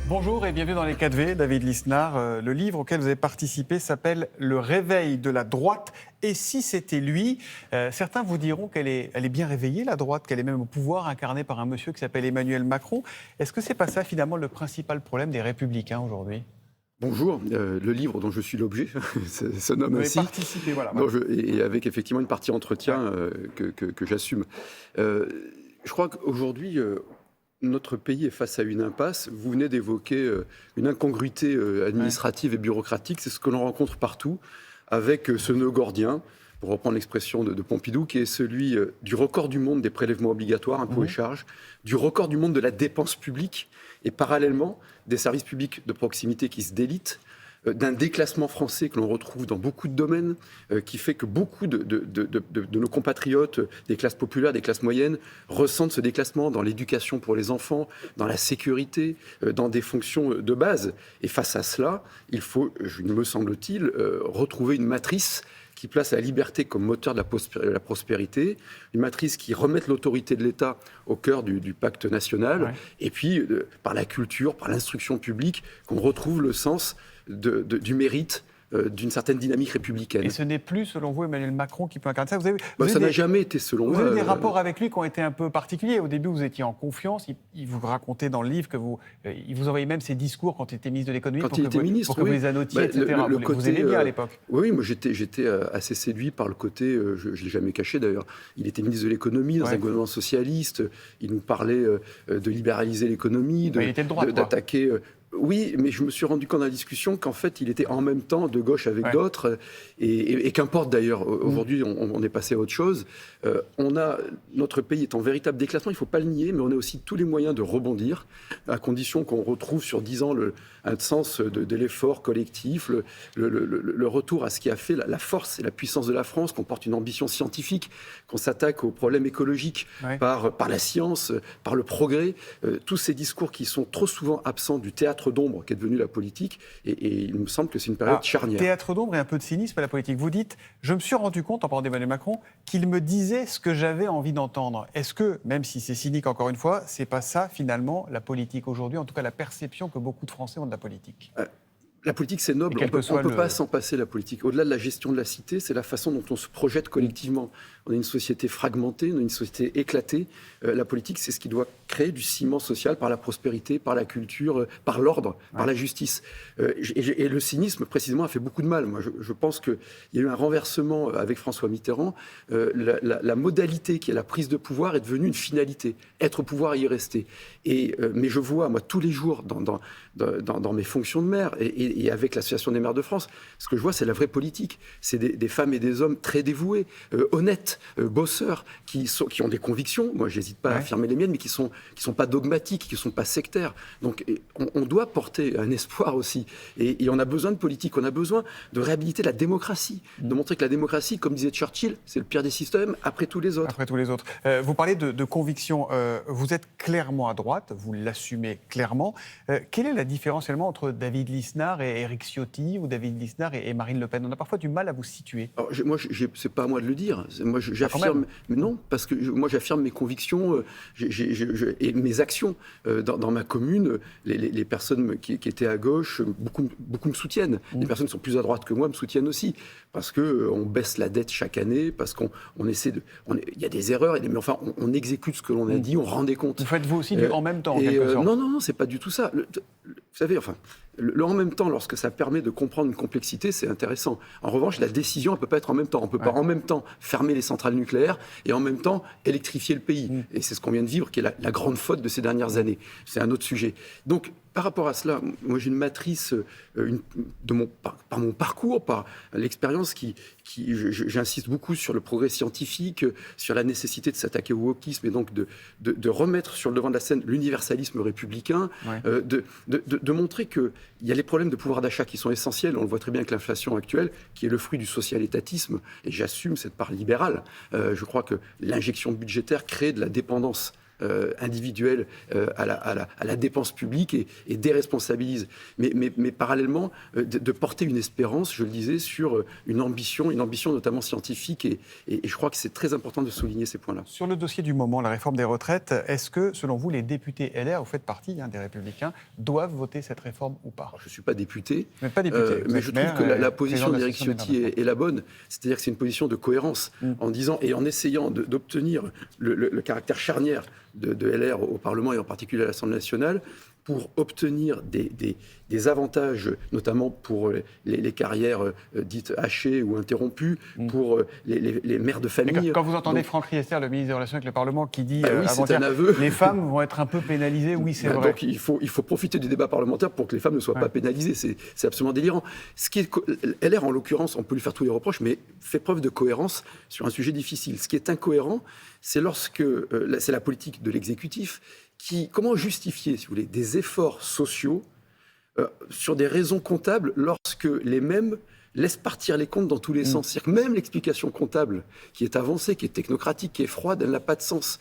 Bonjour et bienvenue dans les 4V, David Lisnard. Le livre auquel vous avez participé s'appelle « Le réveil de la droite ». Et si c'était lui, certains vous diront qu'elle est bien réveillée, la droite, qu'elle est même au pouvoir, incarnée par un monsieur qui s'appelle Emmanuel Macron. Est-ce que c'est pas ça finalement le principal problème des Républicains aujourd'hui ? Bonjour, le livre dont je suis l'objet se nomme Vous avez ainsi. participé, voilà. Et avec effectivement une partie entretien que j'assume. Je crois qu'aujourd'hui, notre pays est face à une impasse. Vous venez d'évoquer une incongruité administrative et bureaucratique. C'est ce que l'on rencontre partout, avec ce nœud gordien, pour reprendre l'expression de Pompidou, qui est celui du record du monde des prélèvements obligatoires, impôts et charges, du record du monde de la dépense publique, et parallèlement des services publics de proximité qui se délitent, d'un déclassement français que l'on retrouve dans beaucoup de domaines, qui fait que beaucoup de nos compatriotes des classes populaires, des classes moyennes, ressentent ce déclassement dans l'éducation pour les enfants, dans la sécurité, dans des fonctions de base. Et face à cela, il faut, me semble-t-il, retrouver une matrice qui place la liberté comme moteur de la prospérité, une matrice qui remette l'autorité de l'État au cœur du pacte national, et puis par la culture, par l'instruction publique, qu'on retrouve le sens du mérite, d'une certaine dynamique républicaine. Et ce n'est plus, selon vous, Emmanuel Macron qui peut incarner ça. Ça n'a jamais été, selon moi. Vous avez des rapports avec lui qui ont été un peu particuliers. Au début, vous étiez en confiance. Il vous racontait dans le livre que il vous envoyait même ses discours quand il était ministre de l'économie pour que vous les annotiez, etc. Vous aimez bien à l'époque. Oui, moi j'étais assez séduit par le côté, je ne l'ai jamais caché d'ailleurs, il était ministre de l'économie dans un gouvernement socialiste, il nous parlait de libéraliser l'économie, d'attaquer... Oui, mais je me suis rendu compte dans la discussion qu'en fait, il était en même temps de gauche avec d'autres, et qu'importe d'ailleurs, aujourd'hui, on est passé à autre chose. Notre pays est en véritable déclassement, il ne faut pas le nier, mais on a aussi tous les moyens de rebondir, à condition qu'on retrouve sur 10 ans un sens de l'effort collectif, le retour à ce qui a fait la force et la puissance de la France, qu'on porte une ambition scientifique, qu'on s'attaque aux problèmes écologiques par la science, par le progrès. Tous ces discours qui sont trop souvent absents du théâtre d'ombre qui est devenu la politique, et il me semble que c'est une période charnière. Théâtre d'ombre et un peu de cynisme à la politique. Vous dites, je me suis rendu compte, en parlant d'Emmanuel Macron, qu'il me disait ce que j'avais envie d'entendre. Est-ce que, même si c'est cynique encore une fois, c'est pas ça finalement la politique aujourd'hui, en tout cas la perception que beaucoup de Français ont de la politique ? La politique, c'est noble. On ne peut pas s'en passer, la politique. Au-delà de la gestion de la cité, c'est la façon dont on se projette collectivement. On est une société fragmentée, on est une société éclatée. La politique, c'est ce qui doit créer du ciment social par la prospérité, par la culture, par l'ordre, par la justice. Et le cynisme, précisément, a fait beaucoup de mal. Moi, je pense qu'il y a eu un renversement avec François Mitterrand. La modalité qui est la prise de pouvoir est devenue une finalité. Être au pouvoir et y rester. Mais je vois, moi, tous les jours, dans mes fonctions de maire, et avec l'Association des maires de France, ce que je vois, c'est la vraie politique. C'est des femmes et des hommes très dévoués, honnêtes, bosseurs, qui ont des convictions. Moi, je n'hésite pas à affirmer les miennes, mais qui sont pas dogmatiques, qui ne sont pas sectaires. Donc, on doit porter un espoir aussi. Et on a besoin de politique, on a besoin de réhabiliter la démocratie, de montrer que la démocratie, comme disait Churchill, c'est le pire des systèmes après tous les autres. Après tous les autres. Vous parlez de conviction. Vous êtes clairement à droite, vous l'assumez clairement. Quelle est la différence finalement entre David Lisnard et Éric Ciotti, ou David Lisnard et Marine Le Pen ? On a parfois du mal à vous situer. Alors, c'est pas à moi de le dire. Moi, j'affirme. Mais non, parce que moi, j'affirme mes convictions et mes actions. Dans ma commune, les personnes qui étaient à gauche, beaucoup me soutiennent. Les personnes qui sont plus à droite que moi me soutiennent aussi. Parce qu'on baisse la dette chaque année, parce qu'on essaie de... Il y a des erreurs, mais enfin, on exécute ce que l'on a dit, on rend des comptes. Vous faites vous aussi du en même temps, en quelque sorte. Non, c'est pas du tout ça. Vous savez, enfin, le en même temps, lorsque ça permet de comprendre une complexité, c'est intéressant. En revanche, la décision, elle peut pas être en même temps. On peut pas en même temps fermer les centrales nucléaires et en même temps électrifier le pays. Et c'est ce qu'on vient de vivre, qui est la grande faute de ces dernières années. C'est un autre sujet. Donc, par rapport à cela, moi j'ai une matrice par mon parcours, par l'expérience j'insiste beaucoup sur le progrès scientifique, sur la nécessité de s'attaquer au wokisme et donc de remettre sur le devant de la scène l'universalisme républicain, de montrer qu'il y a les problèmes de pouvoir d'achat qui sont essentiels. On le voit très bien avec l'inflation actuelle, qui est le fruit du social-étatisme, et j'assume cette part libérale. Je crois que l'injection budgétaire crée de la dépendance individuelle à la dépense publique et déresponsabilise. Mais parallèlement, de porter une espérance, je le disais, sur une ambition notamment scientifique. Et je crois que c'est très important de souligner ces points-là. Sur le dossier du moment, la réforme des retraites, est-ce que, selon vous, les députés LR, vous faites partie des Républicains, doivent voter cette réforme ou pas? Alors, je ne suis pas député, Vous n'êtes pas député, mais je trouve que la position d'Éric Ciotti est la bonne. C'est-à-dire que c'est une position de cohérence en disant et en essayant d'obtenir le caractère charnière de LR au Parlement et en particulier à l'Assemblée nationale pour obtenir des avantages, notamment pour les carrières dites hachées ou interrompues, pour les mères de famille. Quand vous entendez Franck Riester, le ministre des Relations avec le Parlement, qui dit oui, c'est un aveu. Les femmes vont être un peu pénalisées, oui, c'est vrai. Donc il faut profiter du débat parlementaire pour que les femmes ne soient pas pénalisées. C'est absolument délirant. LR, en l'occurrence, on peut lui faire tous les reproches, mais fait preuve de cohérence sur un sujet difficile. Ce qui est incohérent, c'est lorsque c'est la politique de l'exécutif comment justifier, si vous voulez, des efforts sociaux sur des raisons comptables lorsque les mêmes laissent partir les comptes dans tous les sens. C'est-à-dire que même l'explication comptable qui est avancée, qui est technocratique, qui est froide, elle n'a pas de sens.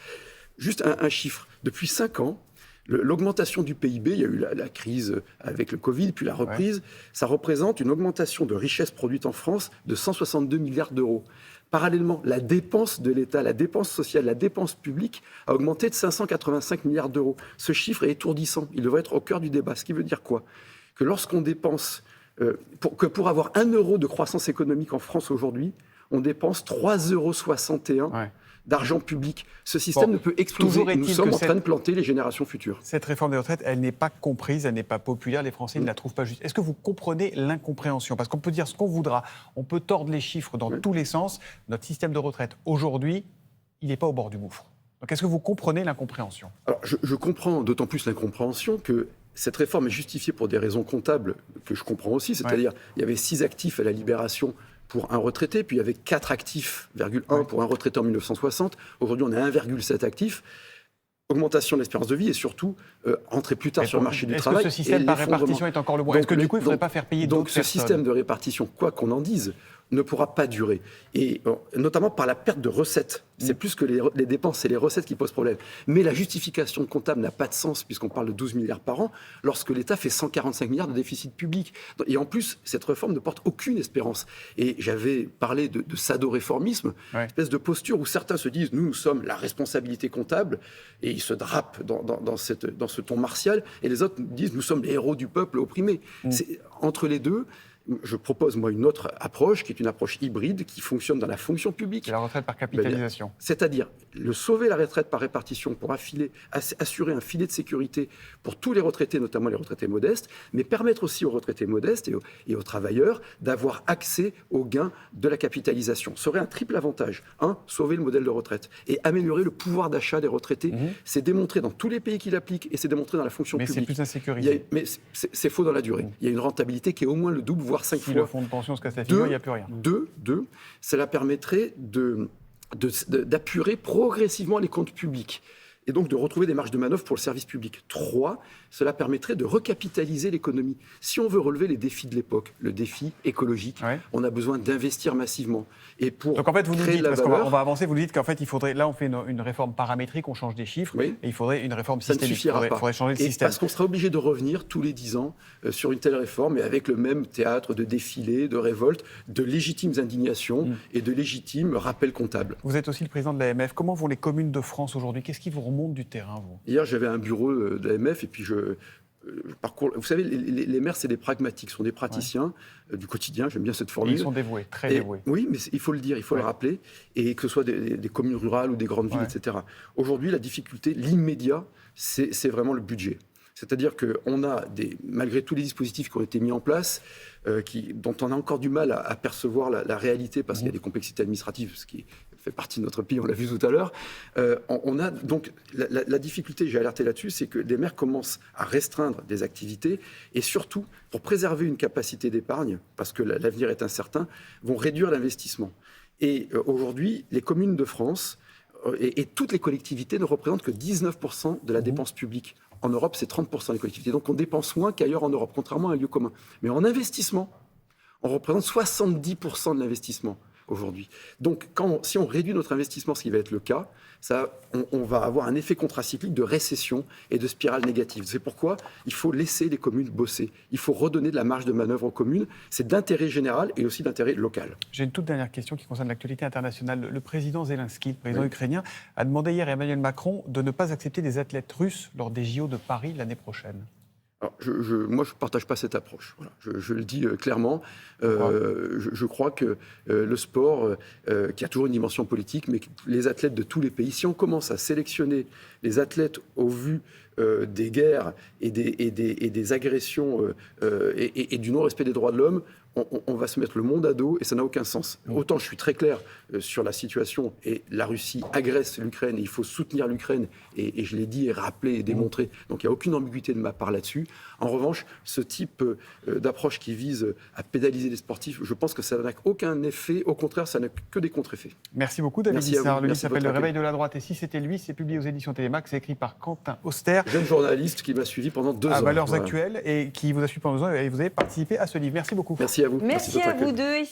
Juste un chiffre. Depuis 5 ans, l'augmentation du PIB, il y a eu la crise avec le Covid, puis la reprise, ça représente une augmentation de richesse produite en France de 162 milliards d'euros. Parallèlement, la dépense de l'État, la dépense sociale, la dépense publique a augmenté de 585 milliards d'euros. Ce chiffre est étourdissant. Il devrait être au cœur du débat. Ce qui veut dire quoi? Que lorsqu'on dépense, pour avoir 1 euro de croissance économique en France aujourd'hui, on dépense 3,61 € d'argent public. Ce système ne peut exploser. Nous sommes en train de planter les générations futures. Cette réforme des retraites, elle n'est pas comprise, elle n'est pas populaire, les Français ne la trouvent pas juste. Est-ce que vous comprenez l'incompréhension? Parce qu'on peut dire ce qu'on voudra, on peut tordre les chiffres dans tous les sens. Notre système de retraite, aujourd'hui, il n'est pas au bord du gouffre. Donc est-ce que vous comprenez l'incompréhension? Alors, je comprends d'autant plus l'incompréhension que cette réforme est justifiée pour des raisons comptables que je comprends aussi. C'est-à-dire, il y avait 6 actifs à la Libération pour un retraité, puis il y avait 4 actifs, 1 pour un retraité en 1960. Aujourd'hui, on a 1,7 actifs. Augmentation de l'espérance de vie et surtout entrer plus tard sur le marché du travail. Est-ce que ce système par répartition est encore le bon? Est-ce que du coup, il ne faudrait pas faire payer d'autres personnes? Donc ce système de répartition, quoi qu'on en dise, ne pourra pas durer. Et notamment par la perte de recettes. C'est plus que les dépenses, c'est les recettes qui posent problème. Mais la justification comptable n'a pas de sens, puisqu'on parle de 12 milliards par an, lorsque l'État fait 145 milliards de déficit public. Et en plus, cette réforme ne porte aucune espérance. Et j'avais parlé de sado-réformisme, espèce de posture où certains se disent « nous sommes la responsabilité comptable », et ils se drapent dans ce ton martial, et les autres disent « nous sommes les héros du peuple opprimé ». Entre les deux, je propose, moi, une autre approche, qui est une approche hybride, qui fonctionne dans la fonction publique. C'est la retraite par capitalisation. C'est-à-dire sauver la retraite par répartition pour assurer un filet de sécurité pour tous les retraités, notamment les retraités modestes, mais permettre aussi aux retraités modestes et aux travailleurs d'avoir accès aux gains de la capitalisation. Ce serait un triple avantage. 1, sauver le modèle de retraite et améliorer le pouvoir d'achat des retraités. C'est démontré dans tous les pays qui l'appliquent et c'est démontré dans la fonction publique. Mais c'est plus insécurisé. Mais c'est faux dans la durée. Il y a une rentabilité qui est au moins le double, voire 5 fois. Si le fonds de pension se casse la figure, il n'y a plus rien. Cela permettrait d'apurer progressivement les comptes publics et donc de retrouver des marges de manœuvre pour le service public. 3, cela permettrait de recapitaliser l'économie. Si on veut relever les défis de l'époque, le défi écologique, on a besoin d'investir massivement. Et pour donc en fait, vous nous créer dites, la parce valeur, qu'on va avancer, vous nous dites qu'en fait, il faudrait, là on fait une réforme paramétrique, on change des chiffres, et il faudrait une réforme systémique. Il faudrait changer le système. Parce qu'on sera obligé de revenir tous les 10 ans sur une telle réforme, et avec le même théâtre de défilés, de révoltes, de légitimes indignations et de légitimes rappels comptables. Vous êtes aussi le président de l'AMF. Comment vont les communes de France aujourd'hui? Qu'est-ce qui vous remonte du terrain, vous? Hier, j'avais un bureau de l'AMF, et puis je parcours. Vous savez, les maires, c'est des pragmatiques, ce sont des praticiens du quotidien, j'aime bien cette formule. Et ils sont dévoués, très dévoués. Oui, mais il faut le dire, il faut le rappeler, et que ce soit des communes rurales ou des grandes villes, etc. Aujourd'hui, la difficulté, l'immédiat, c'est vraiment le budget. C'est-à-dire qu'on a, malgré tous les dispositifs qui ont été mis en place, dont on a encore du mal à percevoir la réalité, parce qu'il y a des complexités administratives, ce qui fait partie de notre pays, on l'a vu tout à l'heure. On a donc la difficulté, j'ai alerté là-dessus, c'est que les maires commencent à restreindre des activités et surtout, pour préserver une capacité d'épargne, parce que l'avenir est incertain, vont réduire l'investissement. Et aujourd'hui, les communes de France et toutes les collectivités ne représentent que 19% de la dépense publique. En Europe, c'est 30% des collectivités. Donc on dépense moins qu'ailleurs en Europe, contrairement à un lieu commun. Mais en investissement, on représente 70% de l'investissement. aujourd'hui. Donc, si on réduit notre investissement, ce qui va être le cas, on va avoir un effet contracyclique de récession et de spirale négative. C'est pourquoi il faut laisser les communes bosser. Il faut redonner de la marge de manœuvre aux communes. C'est d'intérêt général et aussi d'intérêt local. J'ai une toute dernière question qui concerne l'actualité internationale. Le président Zelensky, le président ukrainien, a demandé hier à Emmanuel Macron de ne pas accepter des athlètes russes lors des JO de Paris l'année prochaine. Alors, moi, je ne partage pas cette approche. Voilà. Je le dis clairement. Je crois que le sport, qui a toujours une dimension politique, mais les athlètes de tous les pays, si on commence à sélectionner les athlètes au vu des guerres et des agressions et du non-respect des droits de l'homme, on va se mettre le monde à dos et ça n'a aucun sens. Autant je suis très clair sur la situation et la Russie agresse l'Ukraine et il faut soutenir l'Ukraine et je l'ai dit et rappelé et démontré. Donc il n'y a aucune ambiguïté de ma part là-dessus. En revanche, ce type d'approche qui vise à pénaliser les sportifs, je pense que ça n'a aucun effet. Au contraire, ça n'a que des contre-effets. Merci beaucoup David Lisnard. Le livre s'appelle Le réveil de la droite et si c'était lui, c'est publié aux éditions Télémax, c'est écrit par Quentin Auster. Jeune journaliste qui m'a suivi pendant 2 ans. À Valeurs Actuelles et qui vous a suivi pendant 2 ans et vous avez participé à ce livre. Merci beaucoup. Merci à vous. Merci à vous deux.